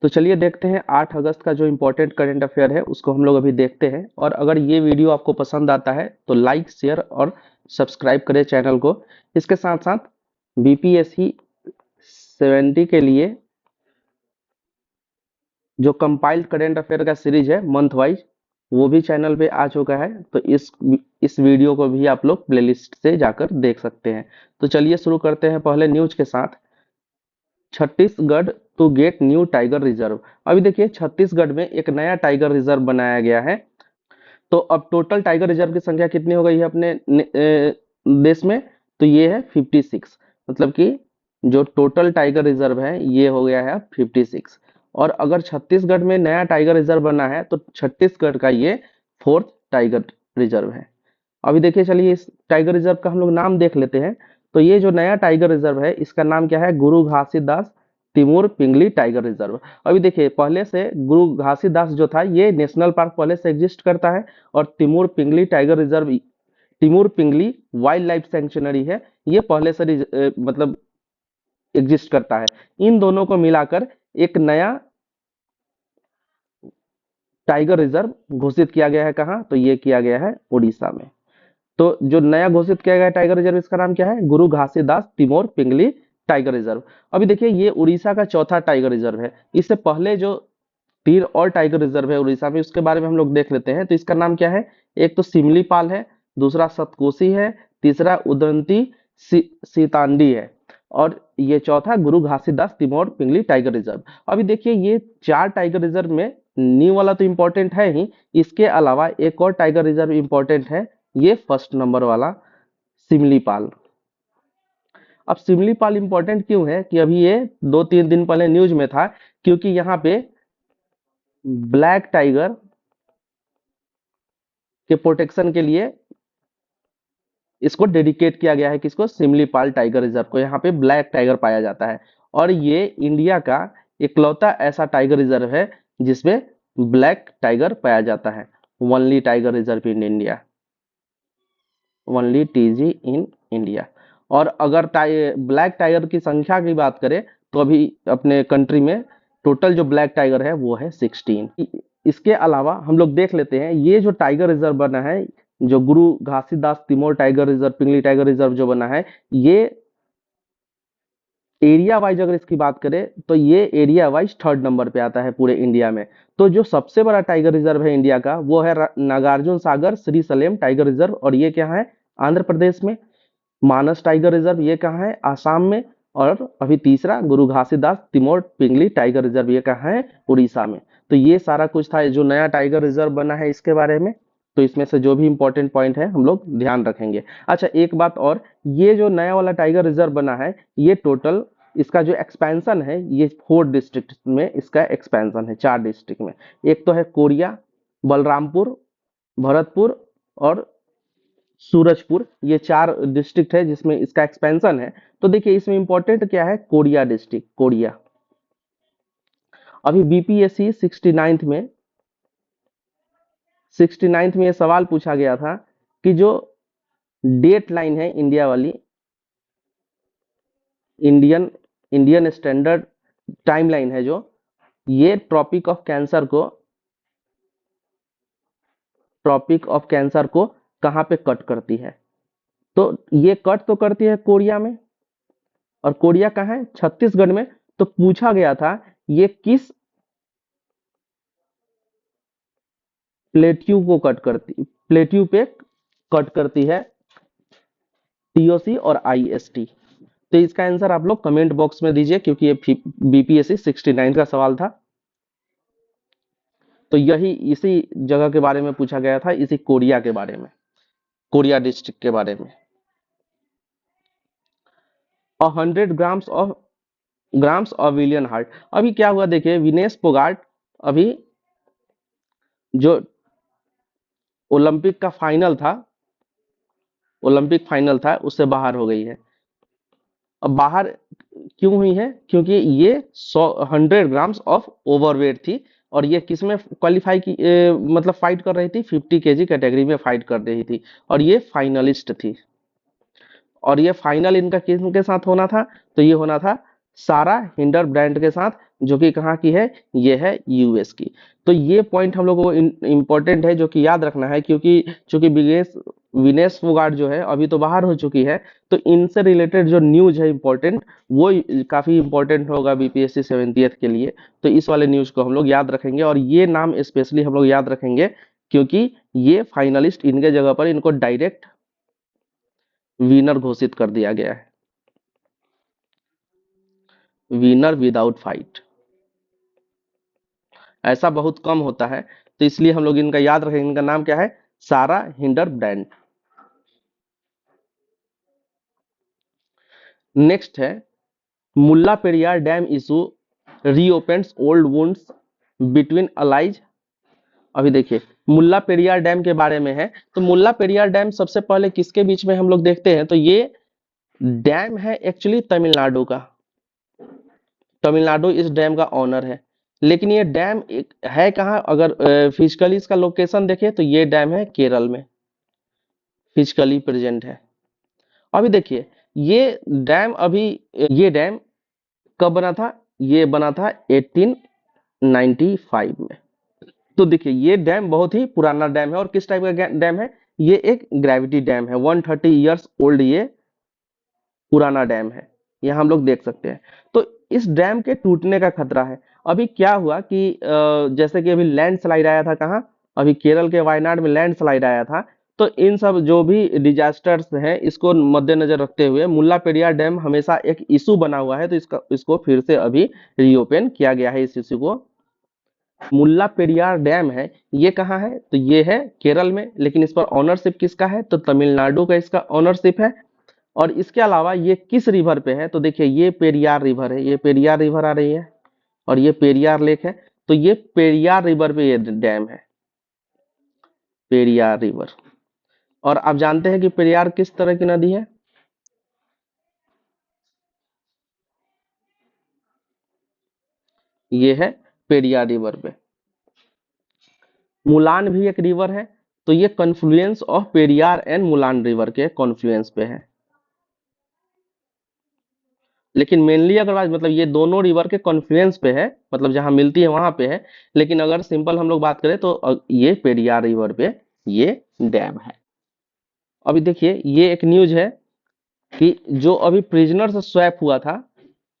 तो चलिए देखते हैं 8 अगस्त का जो इम्पोर्टेंट करंट अफेयर है उसको हम लोग अभी देखते हैं। और अगर ये वीडियो आपको पसंद आता है तो लाइक शेयर और सब्सक्राइब करें चैनल को। इसके साथ साथ बीपीएससी 70 के लिए जो कंपाइल्ड करंट अफेयर का सीरीज है मंथ वाइज, वो भी चैनल पे आ चुका है। तो इस वीडियो को भी आप लोग प्लेलिस्ट से जाकर देख सकते हैं। तो चलिए शुरू करते हैं पहले न्यूज के साथ। Chhattisgarh to get new tiger reserve. अभी देखिए छत्तीसगढ़ में एक नया टाइगर रिजर्व बनाया गया है। तो अब टोटल टाइगर रिजर्व की संख्या कितनी हो गई है अपने देश में? तो ये है 56। मतलब कि जो टोटल टाइगर रिजर्व है ये हो गया है 56। और अगर छत्तीसगढ़ में नया टाइगर रिजर्व बना है तो छत्तीसगढ़ का ये 4th टाइगर रिजर्व है। अभी देखिए चलिए इस टाइगर रिजर्व का हम लोग नाम देख लेते हैं। तो ये जो नया टाइगर रिजर्व है इसका नाम क्या है? गुरु घासीदास तिमूर पिंगली टाइगर रिजर्व। अभी देखिए पहले से गुरु घासीदास जो था ये नेशनल पार्क पहले से एग्जिस्ट करता है, और तिमूर पिंगली टाइगर रिजर्व, तिमूर पिंगली वाइल्ड लाइफ सेंचुरी है, ये पहले से मतलब एग्जिस्ट करता है। इन दोनों को मिलाकर एक नया टाइगर रिजर्व घोषित किया गया है। कहाँ? तो ये किया गया है उड़ीसा में। तो जो नया घोषित किया गया टाइगर रिजर्व इसका नाम क्या है? गुरु घासीदास तिमोर पिंगली टाइगर रिजर्व। अभी देखिए ये उड़ीसा का चौथा टाइगर रिजर्व है। इससे पहले जो 3 और टाइगर रिजर्व है उड़ीसा में उसके बारे में हम लोग देख लेते हैं। तो इसका नाम क्या है? एक तो सिमलीपाल है, दूसरा सतकोसी है, तीसरा उदंती सीतांडी है, और ये चौथा गुरु घासीदास तिमोर पिंगली टाइगर रिजर्व। अभी देखिए ये 4 टाइगर रिजर्व में न्यू वाला तो इम्पोर्टेंट है ही, इसके अलावा एक और टाइगर रिजर्व इम्पोर्टेंट है, ये फर्स्ट नंबर वाला सिमलीपाल। अब सिमलीपाल इंपॉर्टेंट क्यों है? कि अभी ये 2-3 दिन पहले न्यूज में था, क्योंकि यहाँ पे ब्लैक टाइगर के प्रोटेक्शन के लिए इसको डेडिकेट किया गया है। किसको? सिमलीपाल टाइगर रिजर्व को। यहाँ पे ब्लैक टाइगर पाया जाता है, और ये इंडिया का इकलौता ऐसा टाइगर रिजर्व है जिसमें ब्लैक टाइगर पाया जाता है। Only tiger reserve in India, only TG in India. और अगर ब्लैक टाइगर की संख्या की बात करें तो अभी अपने कंट्री में टोटल जो ब्लैक टाइगर है वो है 16। इसके अलावा हम लोग देख लेते हैं ये जो टाइगर रिजर्व बना है, जो गुरु घासीदास तिमोर टाइगर रिजर्व पिंगली टाइगर रिजर्व जो बना है, ये एरिया वाइज अगर इसकी बात करें तो ये एरिया वाइज 3rd नंबर पे आता है पूरे इंडिया में। तो जो सबसे बड़ा टाइगर रिजर्व है इंडिया का वो है नागार्जुन सागर श्री सलेम टाइगर रिजर्व, और ये क्या है? आंध्र प्रदेश में। मानस टाइगर रिजर्व ये कहाँ है? आसाम में। और अभी तीसरा गुरु घासीदास तिमोर पिंगली टाइगर रिजर्व ये कहाँ है? उड़ीसा में। तो ये सारा कुछ था जो नया टाइगर रिजर्व बना है इसके बारे में। तो इसमें से जो भी इंपॉर्टेंट पॉइंट है हम लोग ध्यान रखेंगे। अच्छा एक बात और, ये जो नया वाला टाइगर रिजर्व बना है ये टोटल इसका जो एक्सपेंशन है ये 4 डिस्ट्रिक्ट में इसका एक्सपेंशन है, 4 डिस्ट्रिक्ट में। एक तो है कोरिया, बलरामपुर, भरतपुर और सूरजपुर, ये 4 डिस्ट्रिक्ट है जिसमें इसका एक्सपेंशन है। तो देखिए इसमें इंपॉर्टेंट क्या है? Korea district, Korea. अभी बीपीएससी 69th में ये सवाल पूछा गया था कि जो डेट लाइन है इंडिया वाली, इंडियन इंडियन स्टैंडर्ड टाइमलाइन है जो, ये ट्रॉपिक ऑफ कैंसर को कहाँ पे कट करती है? तो ये कट तो करती है कोरिया में, और कोरिया कहाँ है? छत्तीसगढ़ में। तो पूछा गया था ये किस प्लेट्यू को कट करती, प्लेट्यू पे कट करती है, टीओसी और आईएसटी। तो इसका आंसर आप लोग कमेंट बॉक्स में दीजिए, क्योंकि ये बीपीएससी 69 का सवाल था। तो यही इसी जगह के बारे में पूछा गया था, इसी कोरिया के बारे में, कोरिया डिस्ट्रिक्ट के बारे में। 100 ग्राम्स ऑफ विलियन हार्ट। अभी क्या हुआ देखिए, विनेश फोगाट अभी जो ओलंपिक फाइनल था उससे बाहर हो गई है। अब बाहर क्यों हुई है? क्योंकि ये 100 ग्राम्स ऑफ ओवरवेट थी, और ये किस में क्वालिफाई की मतलब फाइट कर रही थी? 50 केजी कैटेगरी में फाइट कर रही थी, और ये फाइनलिस्ट थी। और ये फाइनल इनका किसके साथ होना था? तो ये होना था सारा हिंडर ब्रांड के साथ, जो कि कहाँ की है, ये है यूएस की। तो ये पॉइंट हम लोगों को इम्पोर्टेंट है जो कि याद रखना है, क्योंकि चूंकि विनेश विनेश फोगाट जो है अभी तो बाहर हो चुकी है, तो इनसे रिलेटेड जो न्यूज है इम्पोर्टेंट, वो काफी इम्पोर्टेंट होगा बीपीएससी 70th के लिए। तो इस वाले न्यूज को हम लोग याद रखेंगे, और ये नाम स्पेशली हम लोग याद रखेंगे क्योंकि ये फाइनलिस्ट इनके जगह पर इनको डायरेक्ट विनर घोषित कर दिया गया है, विनर विदाउट फाइट। ऐसा बहुत कम होता है, तो इसलिए हम लोग इनका याद रखेंगे। इनका नाम क्या है, सारा हिंडरब्रांड। नेक्स्ट है, Mullaperiyar dam issue reopens old wounds between allies. अभी देखिए मुल्ला पेरियार डैम के बारे में है। तो मुल्ला पेरियार डैम सबसे पहले किसके बीच में हम लोग देखते हैं, तो ये डैम है एक्चुअली तमिलनाडु का। तमिलनाडु इस डैम का ऑनर है, लेकिन ये डैम है कहाँ, अगर फिजिकली इसका लोकेशन देखें तो ये डैम है केरल में, फिजिकली प्रेजेंट है। अभी देखिए ये डैम अभी ये डैम कब बना था, ये बना था 1895 में। तो देखिए ये डैम बहुत ही पुराना डैम है, और किस टाइप का डैम है, ये एक ग्रेविटी डैम है, 130 ईयर्स ओल्ड ये पुराना डैम है, यहाँ हम लोग देख सकते हैं। तो इस डैम के टूटने का खतरा है। अभी क्या हुआ कि जैसे कि अभी लैंडस्लाइड आया था कहाँ, अभी केरल के वायनाड में लैंडस्लाइड आया था। तो इन सब जो भी डिजास्टर्स हैं इसको मद्देनजर रखते हुए मुल्ला पेरियार डैम हमेशा एक इशू बना हुआ है, तो इसको फिर से अभी रीओपन किया गया है इस इशू को। मुल्ला पेरियार डैम है, ये कहाँ है, तो ये है केरल में, लेकिन इस पर ऑनरशिप किसका है, तो तमिलनाडु का इसका ऑनरशिप है। और इसके अलावा ये किस रिवर पे है, तो देखिए ये पेरियार रिवर है, ये पेरियार रिवर आ रही है, और ये पेरियार लेक है। तो ये पेरियार रिवर पे ये डैम है, पेरियार रिवर। और आप जानते हैं कि पेरियार किस तरह की नदी है, ये है पेरियार रिवर पे। मुलान भी एक रिवर है, तो ये Confluence of Periyar and Mulan river के कॉन्फ्लुएंस पे है। लेकिन मेनली अगर बात मतलब ये दोनों रिवर के कॉन्फ्लुएंस पे है, मतलब जहां मिलती है वहां पे है। लेकिन अगर सिंपल हम लोग बात करें तो ये पेरियार रिवर पे ये डैम है। अभी देखिए ये एक न्यूज है कि जो अभी प्रिजनर से स्वैप हुआ था,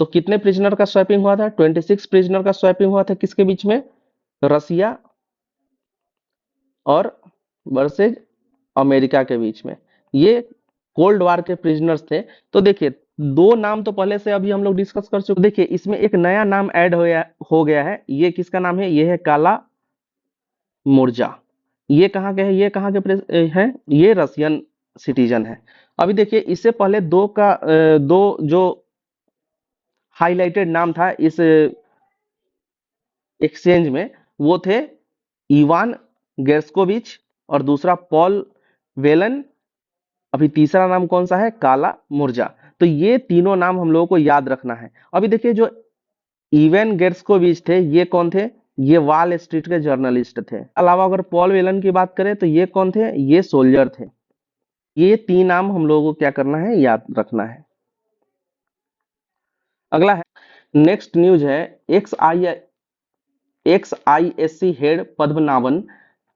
तो कितने प्रिजनर का स्वैपिंग हुआ था, 26 प्रिजनर का स्वैपिंग हुआ था, किसके बीच में, रसिया और वर्सेज अमेरिका के बीच में। ये कोल्ड वार के प्रिजनर्स थे। तो देखिए दो नाम तो पहले से अभी हम लोग डिस्कस कर चुके। देखिए इसमें एक नया नाम ऐड हो गया है। ये किसका नाम है, ये है काला मुर्जा। ये कहाँ के है, ये कहाँ के हैं, ये रशियन सिटीजन है। अभी देखिए इससे पहले दो जो हाईलाइटेड नाम था इस एक्सचेंज में, वो थे इवान गेर्स्कोविच और दूसरा पॉल वेलन। अभी तीसरा नाम कौन सा है, काला मुर्जा। तो ये तीनों नाम हम लोगों को याद रखना है। अभी देखिए जो इवेन गेर्स्कोविच थे, ये कौन थे, ये वॉल स्ट्रीट के जर्नलिस्ट थे। अलावा अगर पॉल वेलन की बात करें तो ये कौन थे, ये सोल्जर थे। ये तीन नाम हम लोगों को क्या करना है, याद रखना है। अगला है, नेक्स्ट न्यूज है, x ISC head Padmanabhan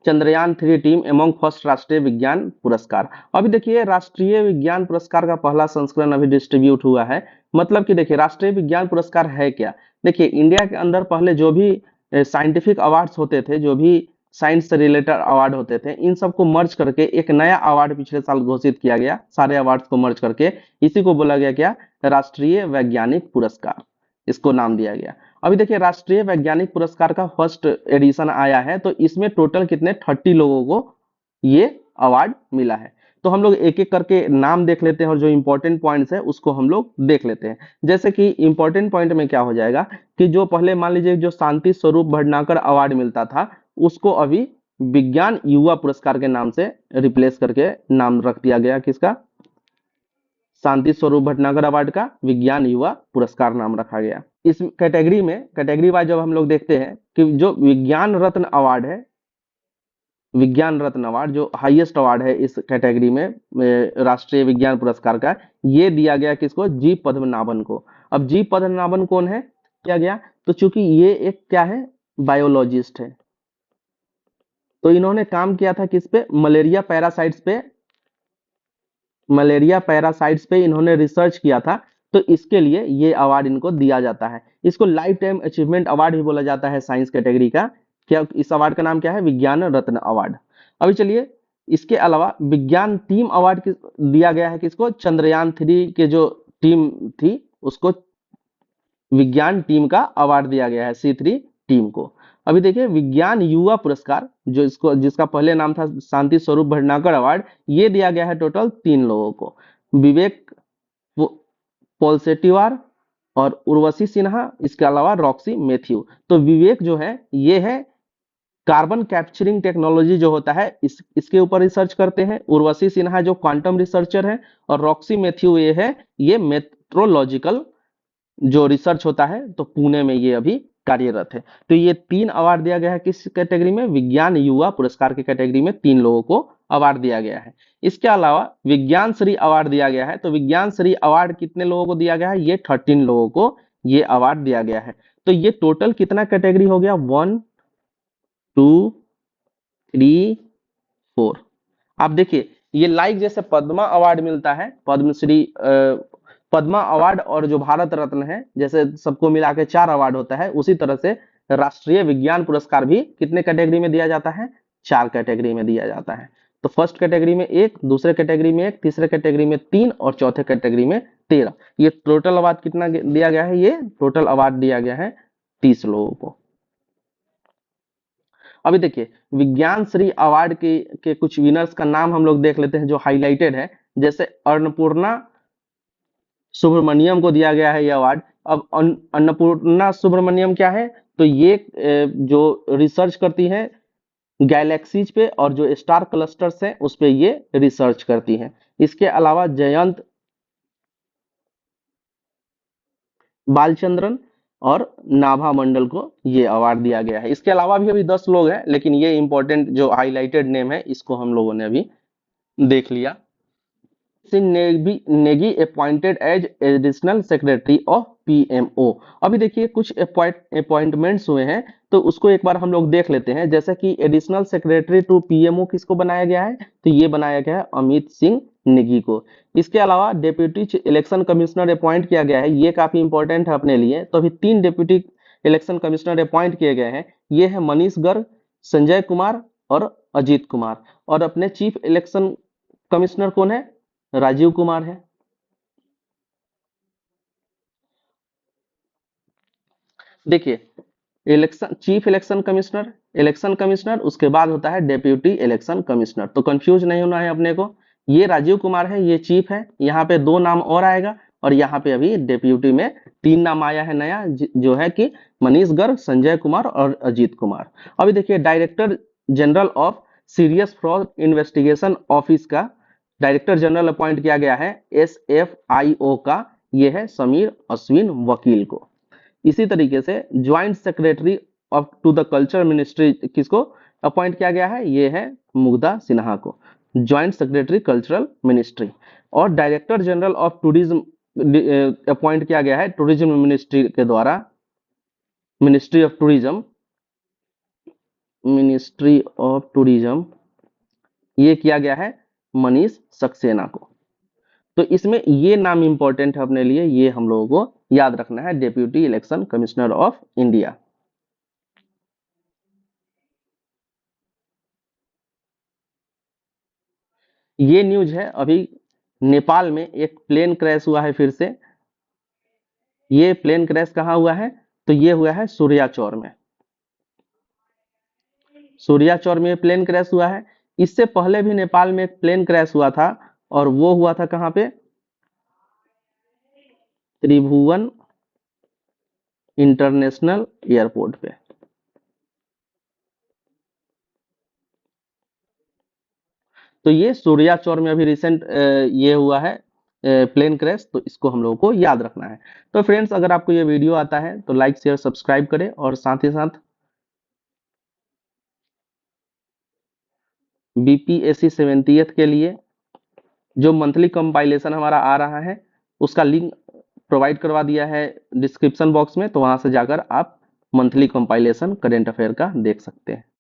Chandrayaan 3 team among first राष्ट्रीय विज्ञान पुरस्कार। अभी देखिए राष्ट्रीय विज्ञान पुरस्कार का पहला संस्करण अभी डिस्ट्रीब्यूट हुआ है। मतलब कि देखिए राष्ट्रीय विज्ञान पुरस्कार है क्या, देखिए इंडिया के अंदर पहले जो भी साइंटिफिक अवार्ड्स होते थे, जो भी साइंस से रिलेटेड अवार्ड होते थे, इन सबको मर्ज करके एक नया अवार्ड पिछले साल घोषित किया गया। सारे अवार्ड्स को मर्ज करके इसी को बोला गया क्या, राष्ट्रीय वैज्ञानिक पुरस्कार, इसको नाम दिया गया। अभी देखिए राष्ट्रीय वैज्ञानिक पुरस्कार का फर्स्ट एडिशन आया है, तो इसमें टोटल कितने 30 लोगों को ये अवार्ड मिला है। तो हम लोग एक एक करके नाम देख लेते हैं, और जो इंपॉर्टेंट पॉइंट्स है उसको हम लोग देख लेते हैं। जैसे कि इंपॉर्टेंट पॉइंट में क्या हो जाएगा कि जो पहले मान लीजिए जो शांति स्वरूप भटनागर अवार्ड मिलता था, उसको अभी विज्ञान युवा पुरस्कार के नाम से रिप्लेस करके नाम रख दिया गया, किसका, शांति स्वरूप भटनागर अवार्ड का विज्ञान युवा पुरस्कार नाम रखा गया। इस कैटेगरी वाइज जब हम लोग देखते हैं कि जो विज्ञान रत्न अवार्ड है, विज्ञान रत्न अवार्ड जो हाईएस्ट अवार्ड है इस कैटेगरी में राष्ट्रीय विज्ञान पुरस्कार का, ये दिया गया किसको, जी पद्मनाभन को। अब जी पद्मनाभन कौन है, किया गया। तो चूंकि ये एक क्या है, बायोलॉजिस्ट है, तो इन्होंने काम किया था किस पे, मलेरिया पैरासाइट्स पे इन्होंने रिसर्च किया था। तो इसके लिए ये अवार्ड इनको दिया जाता है। इसको लाइफ टाइम अचीवमेंट अवार्ड भी बोला जाता है साइंस कैटेगरी का। क्या इस अवार्ड का नाम क्या है, विज्ञान रत्न अवार्ड। अभी चलिए, इसके अलावा विज्ञान टीम अवार्ड दिया गया है किसको, चंद्रयान 3 के जो टीम थी उसको विज्ञान टीम का अवार्ड दिया गया है, C3 टीम को। अभी देखिए, विज्ञान युवा पुरस्कार जो इसको जिसका पहले नाम था शांति स्वरूप भटनागर अवार्ड, ये दिया गया है टोटल 3 लोगों को, विवेक पोलसेटिवार और उर्वशी सिन्हा, इसके अलावा रॉक्सी मैथ्यू। तो विवेक जो है ये है कार्बन कैप्चरिंग टेक्नोलॉजी जो होता है इसके ऊपर रिसर्च करते हैं। उर्वशी सिन्हा जो क्वांटम रिसर्चर है, और रॉक्सी मैथ्यू ये है, ये मेट्रोलॉजिकल जो रिसर्च होता है, तो पुणे में ये अभी कार्यरत है। तो ये 3 अवार्ड दिया गया है किस कैटेगरी में, विज्ञान युवा पुरस्कार की कैटेगरी में 3 लोगों को अवार्ड दिया गया है। इसके अलावा विज्ञान श्री अवार्ड दिया गया है। तो विज्ञान श्री अवार्ड कितने लोगों को दिया गया है, ये 13 लोगों को ये अवार्ड दिया गया है। तो ये टोटल कितना कैटेगरी हो गया, 1 2 3 4। आप देखिए, ये लाइक जैसे पद्मा अवार्ड मिलता है, पद्मश्री पद्मा अवार्ड और जो भारत रत्न है, जैसे सबको मिला के 4 अवार्ड होता है, उसी तरह से राष्ट्रीय विज्ञान पुरस्कार भी कितने कैटेगरी में दिया जाता है, 4 कैटेगरी में दिया जाता है। तो फर्स्ट कैटेगरी में 1, दूसरे कैटेगरी में 1, तीसरे कैटेगरी में 3 और चौथे कैटेगरी में 13। ये टोटल अवार्ड कितना दिया गया है, ये टोटल अवार्ड दिया गया है 30 लोगों को। अभी देखिए, विज्ञान श्री अवार्ड के कुछ विनर्स का नाम हम लोग देख लेते हैं जो हाईलाइटेड है। जैसे अन्नपूर्णा सुब्रमण्यम को दिया गया है ये अवार्ड। अब अन्नपूर्णा सुब्रमण्यम क्या है, तो ये जो रिसर्च करती है गैलेक्सीज पे और जो स्टार क्लस्टर्स हैं उस पे ये रिसर्च करती हैं। इसके अलावा जयंत बालचंद्रन और नाभा मंडल को ये अवार्ड दिया गया है। इसके अलावा भी अभी 10 लोग हैं, लेकिन ये इंपॉर्टेंट जो हाईलाइटेड नेम है इसको हम लोगों ने अभी देख लिया। Negi appointed as additional secretary of PMO। अभी देखिए, कुछ अपॉइंटमेंट्स हुए हैं, तो उसको एक बार हम लोग देख लेते हैं। जैसे कि एडिशनल सेक्रेटरी टू PMO किसको बनाया गया है, तो ये बनाया गया है अमित सिंह नेगी को। इसके अलावा डेप्यूटी इलेक्शन कमिश्नर अपॉइंट किया गया है, ये काफी इंपॉर्टेंट है अपने लिए। तो अभी 3 डेप्यूटी इलेक्शन कमिश्नर अपॉइंट किए गए हैं, ये है मनीष गर्ग, संजय कुमार और अजीत कुमार। और अपने चीफ इलेक्शन कमिश्नर कौन है, राजीव कुमार है। देखिए, इलेक्शन कमिश्नर उसके बाद होता है डेप्यूटी इलेक्शन कमिश्नर। तो कंफ्यूज नहीं होना है अपने को, ये राजीव कुमार है, ये चीफ है। यहाँ पे 2 नाम और आएगा, और यहाँ पे अभी डेप्यूटी में 3 नाम आया है नया, जो है कि मनीष गर्ग, संजय कुमार और अजीत कुमार। अभी देखिए, director general of serious fraud investigation office का डायरेक्टर जनरल अपॉइंट किया गया है SFIO का, ये है समीर अश्विन वकील को। इसी तरीके से joint secretary of to the culture ministry किसको अपॉइंट किया गया है, ये है मुग्धा सिन्हा को, ज्वाइंट सेक्रेटरी कल्चरल मिनिस्ट्री। और director general of tourism appoint किया गया है टूरिज्म मिनिस्ट्री के द्वारा, मिनिस्ट्री ऑफ टूरिज्म ये किया गया है मनीष सक्सेना को। तो इसमें ये नाम इंपॉर्टेंट है अपने लिए, ये हम लोगों को याद रखना है, deputy election commissioner of India. ये न्यूज है, अभी नेपाल में एक प्लेन क्रैश हुआ है फिर से। ये प्लेन क्रैश कहाँ हुआ है, तो ये हुआ है सूर्याचौर में। सूर्याचौर में प्लेन क्रैश हुआ है। इससे पहले भी नेपाल में एक प्लेन क्रैश हुआ था, और वो हुआ था कहाँ पे, त्रिभुवन इंटरनेशनल एयरपोर्ट पे। तो ये सूर्याचौर में अभी रिसेंट ये हुआ है प्लेन क्रैश, तो इसको हम लोगों को याद रखना है। तो फ्रेंड्स, अगर आपको ये वीडियो आता है तो लाइक शेयर सब्सक्राइब करें, और साथ ही साथ BPSC 70th के लिए जो मंथली कंपाइलेशन हमारा आ रहा है, उसका लिंक प्रोवाइड करवा दिया है डिस्क्रिप्शन बॉक्स में, तो वहां से जाकर आप मंथली कंपाइलेशन करेंट अफेयर का देख सकते हैं।